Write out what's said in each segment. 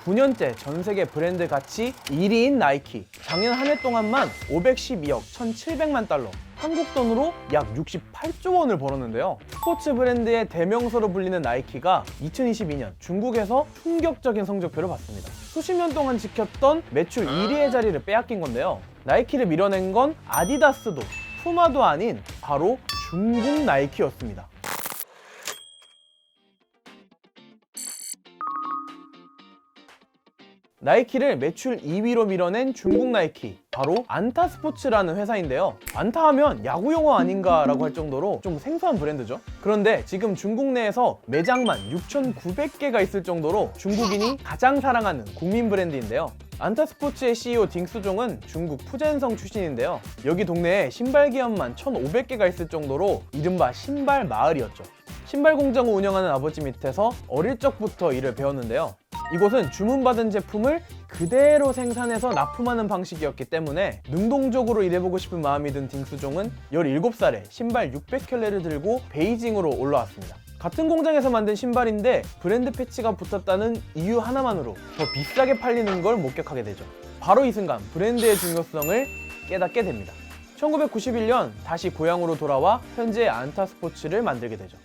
9년째 전 세계 브랜드 가치 1위인 나이키. 작년 한 해 동안만 512억 1,700만 달러, 한국 돈으로 약 68조 원을 벌었는데요. 스포츠 브랜드의 대명사로 불리는 나이키가 2022년 중국에서 충격적인 성적표를 봤습니다. 수십 년 동안 지켰던 매출 1위의 자리를 빼앗긴 건데요. 나이키를 밀어낸 건 아디다스도 푸마도 아닌 바로 중국 나이키였습니다. 나이키를 매출 2위로 밀어낸 중국 나이키, 바로 안타스포츠라는 회사인데요. 안타하면 야구 용어 아닌가 라고 할 정도로 좀 생소한 브랜드죠. 그런데 지금 중국 내에서 매장만 6,900개가 있을 정도로 중국인이 가장 사랑하는 국민 브랜드인데요. 안타스포츠의 CEO 딩수종은 중국 푸젠성 출신인데요. 여기 동네에 신발 기업만 1,500개가 있을 정도로 이른바 신발 마을이었죠. 신발 공장을 운영하는 아버지 밑에서 어릴 적부터 일을 배웠는데요. 이곳은 주문받은 제품을 그대로 생산해서 납품하는 방식이었기 때문에 능동적으로 일해보고 싶은 마음이 든 딩수종은 17살에 신발 600켤레를 들고 베이징으로 올라왔습니다. 같은 공장에서 만든 신발인데 브랜드 패치가 붙었다는 이유 하나만으로 더 비싸게 팔리는 걸 목격하게 되죠. 바로 이 순간 브랜드의 중요성을 깨닫게 됩니다. 1991년 다시 고향으로 돌아와 현재 안타스포츠를 만들게 되죠.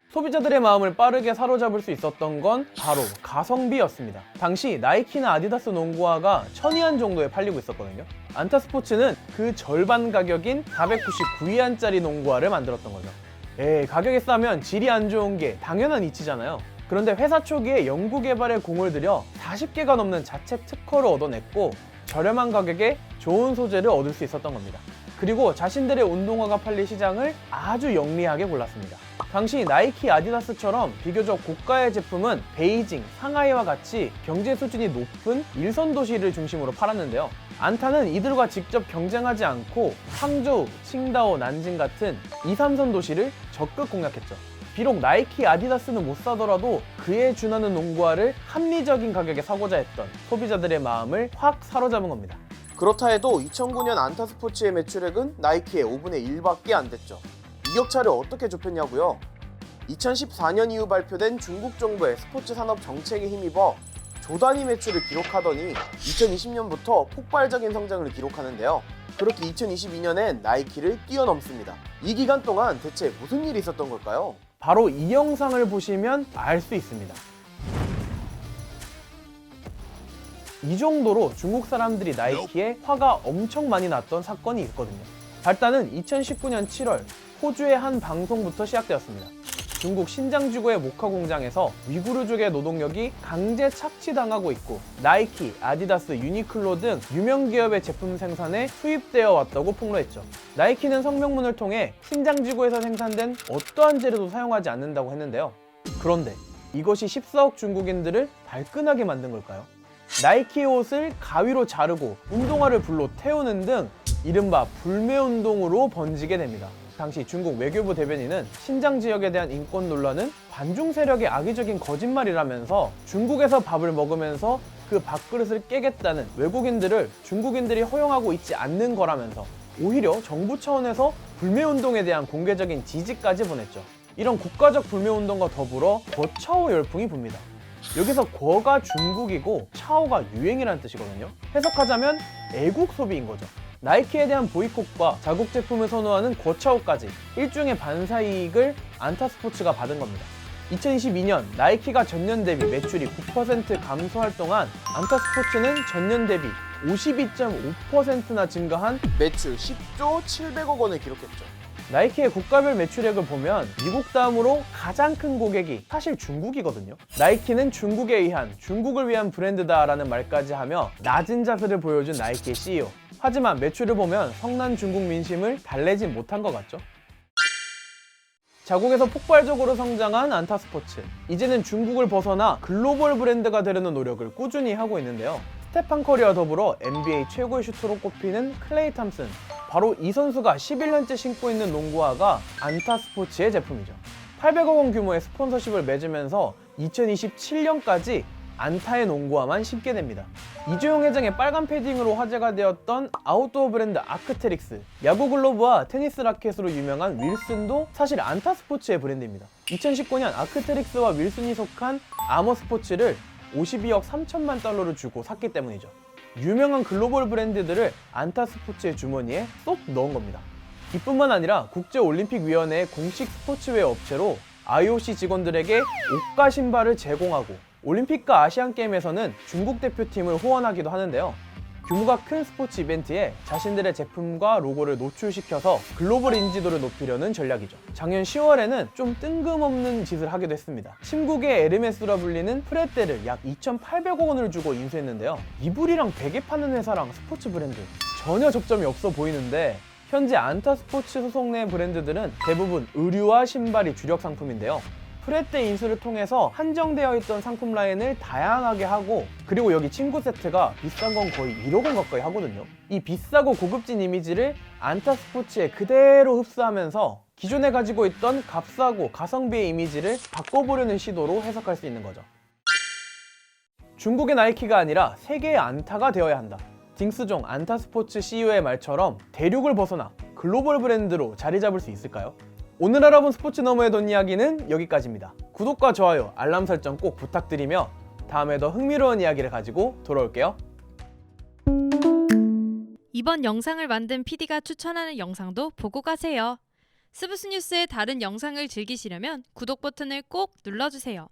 소비자들의 마음을 빠르게 사로잡을 수 있었던 건 바로 가성비였습니다. 당시 나이키나 아디다스 농구화가 1,000위안 정도에 팔리고 있었거든요. 안타스포츠는 그 절반 가격인 499위안짜리 농구화를 만들었던 거죠. 가격이 싸면 질이 안 좋은 게 당연한 이치잖아요. 그런데 회사 초기에 연구 개발에 공을 들여 40개가 넘는 자체 특허를 얻어냈고 저렴한 가격에 좋은 소재를 얻을 수 있었던 겁니다. 그리고 자신들의 운동화가 팔릴 시장을 아주 영리하게 골랐습니다. 당시 나이키, 아디다스처럼 비교적 고가의 제품은 베이징, 상하이와 같이 경제 수준이 높은 일선 도시를 중심으로 팔았는데요. 안타는 이들과 직접 경쟁하지 않고 항저우, 칭다오, 난징 같은 2, 3선 도시를 적극 공략했죠. 비록 나이키, 아디다스는 못 사더라도 그에 준하는 농구화를 합리적인 가격에 사고자 했던 소비자들의 마음을 확 사로잡은 겁니다. 그렇다 해도 2009년 안타스포츠의 매출액은 나이키의 5분의 1밖에 안 됐죠. 이 격차를 어떻게 좁혔냐고요? 2014년 이후 발표된 중국 정부의 스포츠 산업 정책에 힘입어 조단위 매출을 기록하더니 2020년부터 폭발적인 성장을 기록하는데요. 그렇게 2022년엔 나이키를 뛰어넘습니다. 이 기간 동안 대체 무슨 일이 있었던 걸까요? 바로 이 영상을 보시면 알 수 있습니다. 이 정도로 중국 사람들이 나이키에 화가 엄청 많이 났던 사건이 있거든요. 발단은 2019년 7월 호주의 한 방송부터 시작되었습니다. 중국 신장지구의 모카 공장에서 위구르족의 노동력이 강제 착취당하고 있고 나이키, 아디다스, 유니클로 등 유명 기업의 제품 생산에 투입되어 왔다고 폭로했죠. 나이키는 성명문을 통해 신장지구에서 생산된 어떠한 재료도 사용하지 않는다고 했는데요. 그런데 이것이 14억 중국인들을 발끈하게 만든 걸까요? 나이키의 옷을 가위로 자르고 운동화를 불로 태우는 등 이른바 불매운동으로 번지게 됩니다. 당시 중국 외교부 대변인은 신장 지역에 대한 인권 논란은 반중 세력의 악의적인 거짓말이라면서 중국에서 밥을 먹으면서 그 밥그릇을 깨겠다는 외국인들을 중국인들이 허용하고 있지 않는 거라면서 오히려 정부 차원에서 불매운동에 대한 공개적인 지지까지 보냈죠. 이런 국가적 불매운동과 더불어 거차오 열풍이 붑니다. 여기서 거가 중국이고 차오가 유행이라는 뜻이거든요. 해석하자면 애국 소비인 거죠. 나이키에 대한 보이콧과 자국 제품을 선호하는 거차오까지 일종의 반사이익을 안타스포츠가 받은 겁니다. 2022년 나이키가 전년 대비 매출이 9% 감소할 동안 안타스포츠는 전년 대비 52.5%나 증가한 매출 10조 700억 원을 기록했죠. 나이키의 국가별 매출액을 보면 미국 다음으로 가장 큰 고객이 사실 중국이거든요. 나이키는 중국에 의한 중국을 위한 브랜드다라는 말까지 하며 낮은 자세를 보여준 나이키의 CEO. 하지만 매출을 보면 성난 중국 민심을 달래진 못한 것 같죠? 자국에서 폭발적으로 성장한 안타스포츠. 이제는 중국을 벗어나 글로벌 브랜드가 되려는 노력을 꾸준히 하고 있는데요. 스테판 커리와 더불어 NBA 최고의 슈터로 꼽히는 클레이 탐슨. 바로 이 선수가 11년째 신고 있는 농구화가 안타스포츠의 제품이죠. 800억 원 규모의 스폰서십을 맺으면서 2027년까지 안타의 농구화만 신게 됩니다. 이주용 회장의 빨간 패딩으로 화제가 되었던 아웃도어 브랜드 아크테릭스, 야구 글러브와 테니스 라켓으로 유명한 윌슨도 사실 안타 스포츠의 브랜드입니다. 2019년 아크테릭스와 윌슨이 속한 아머 스포츠를 52억 3천만 달러를 주고 샀기 때문이죠. 유명한 글로벌 브랜드들을 안타스포츠의 주머니에 쏙 넣은 겁니다. 이뿐만 아니라 국제올림픽위원회의 공식 스포츠웨어 업체로 IOC 직원들에게 옷과 신발을 제공하고 올림픽과 아시안게임에서는 중국 대표팀을 후원하기도 하는데요. 규모가 큰 스포츠 이벤트에 자신들의 제품과 로고를 노출시켜서 글로벌 인지도를 높이려는 전략이죠. 작년 10월에는 좀 뜬금없는 짓을 하기도 했습니다. 침국의 에르메스라 불리는 프레떼를 약 2,800억 원을 주고 인수했는데요. 이불이랑 베개 파는 회사랑 스포츠 브랜드 전혀 접점이 없어 보이는데 현재 안타스포츠 소속 내 브랜드들은 대부분 의류와 신발이 주력 상품인데요. 프레떼 인수를 통해서 한정되어 있던 상품 라인을 다양하게 하고, 그리고 여기 친구 세트가 비싼 건 거의 1억 원 가까이 하거든요. 이 비싸고 고급진 이미지를 안타스포츠에 그대로 흡수하면서 기존에 가지고 있던 값싸고 가성비의 이미지를 바꿔보려는 시도로 해석할 수 있는 거죠. 중국의 나이키가 아니라 세계의 안타가 되어야 한다. 딩스종 안타스포츠 CEO의 말처럼 대륙을 벗어나 글로벌 브랜드로 자리 잡을 수 있을까요? 오늘 알아본 스포츠 너머의 돈 이야기는 여기까지입니다. 구독과 좋아요, 알람 설정 꼭 부탁드리며 다음에 더 흥미로운 이야기를 가지고 돌아올게요. 이번 영상을 만든 PD가 추천하는 영상도 보고 가세요. 스브스 뉴스의 다른 영상을 즐기시려면 구독 버튼을 꼭 눌러주세요.